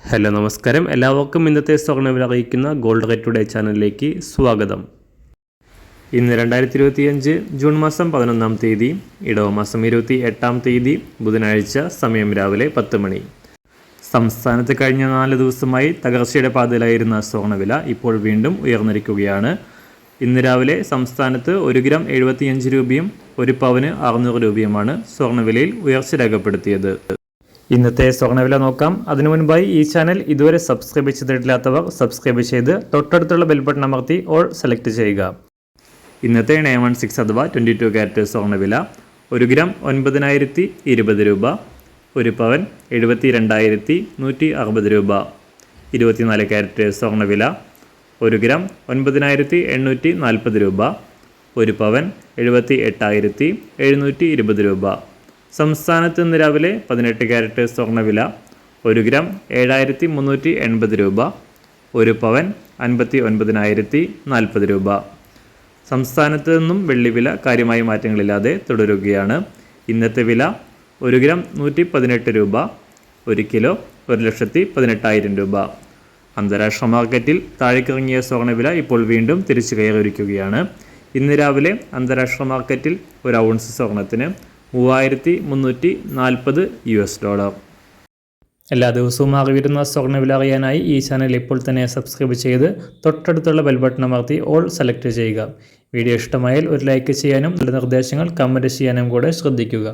Hello നമസ്കാരം, എല്ലാവർക്കും ഇന്നത്തെ സ്വർണ്ണവില അറിയിക്കുന്ന ഗോൾഡ് റേറ്റ് ടുഡേ ചാനലിലേക്ക് സ്വാഗതം. ഇന്ന് 2025 ജൂൺ മാസം 11-ാം തീയതി, ഇടവ മാസം 28-ാം തീയതി ബുധനാഴ്ച, സമയം രാവിലെ 10 മണി. സംസ്ഥാനത്ത് കഴിഞ്ഞ 4 ദിവസമായി തകർച്ചയുടെ പാതയിലായിരുന്ന സ്വർണ്ണവില ഇപ്പോൾ വീണ്ടും ഉയർന്നിരിക്കുകയാണ്. ഇന്ന് രാവിലെ സംസ്ഥാനത്ത് 1 ഗ്രാം 75 രൂപയും 1 പവന് 600 രൂപയുമാണ് സ്വർണ്ണവിലയിൽ ഉയർച്ച രേഖപ്പെടുത്തിയത്. ഇന്നത്തെ സ്വർണ്ണവില നോക്കാം. അതിനു മുൻപായി ഈ ചാനൽ ഇതുവരെ സബ്സ്ക്രൈബ് ചെയ്തിട്ടില്ലാത്തവർ സബ്സ്ക്രൈബ് ചെയ്ത് തൊട്ടടുത്തുള്ള ബെൽ ബട്ടൺ അമർത്തി ഓൾ സെലക്ട് ചെയ്യുക. ഇന്നത്തെ 916 അഥവാ 22 ക്യാരറ്റ് സ്വർണ്ണവില 1 ഗ്രാം 9,020 രൂപ, 1 പവൻ 72,160 രൂപ. 24 ക്യാരറ്റ് സ്വർണ്ണവില 1 ഗ്രാം 9,840 രൂപ, 1 പവൻ 78,720 രൂപ. സംസ്ഥാനത്ത് ഇന്ന് രാവിലെ 18 ക്യാരറ്റ് സ്വർണ്ണവില 1 ഗ്രാം 7,380 രൂപ, 1 പവൻ 59,040 രൂപ. സംസ്ഥാനത്ത് നിന്നും വെള്ളിവില കാര്യമായ മാറ്റങ്ങളില്ലാതെ തുടരുകയാണ്. ഇന്നത്തെ വില 1 ഗ്രാം 118 രൂപ, 1 കിലോ 1,18,000 രൂപ. അന്താരാഷ്ട്ര മാർക്കറ്റിൽ താഴേക്കിറങ്ങിയ സ്വർണ്ണവില ഇപ്പോൾ വീണ്ടും തിരിച്ചു കയറിയിരിക്കുകയാണ്. ഇന്ന് രാവിലെ അന്താരാഷ്ട്ര മാർക്കറ്റിൽ ഒരു ഔൺസ് സ്വർണ്ണത്തിന് $3,340. എല്ലാ ദിവസവും മാറി വരുന്ന സ്വർണ്ണവില അറിയാനായി ഈ ചാനൽ ഇപ്പോൾ തന്നെ സബ്സ്ക്രൈബ് ചെയ്ത് തൊട്ടടുത്തുള്ള ബെൽ ബട്ടൺ അമർത്തി ഓൾ സെലക്ട് ചെയ്യുക. വീഡിയോ ഇഷ്ടമായാൽ ഒരു ലൈക്ക് ചെയ്യാനും നല്ല നിർദ്ദേശങ്ങൾ കമൻറ്റ് ചെയ്യാനും കൂടെ ശ്രദ്ധിക്കുക.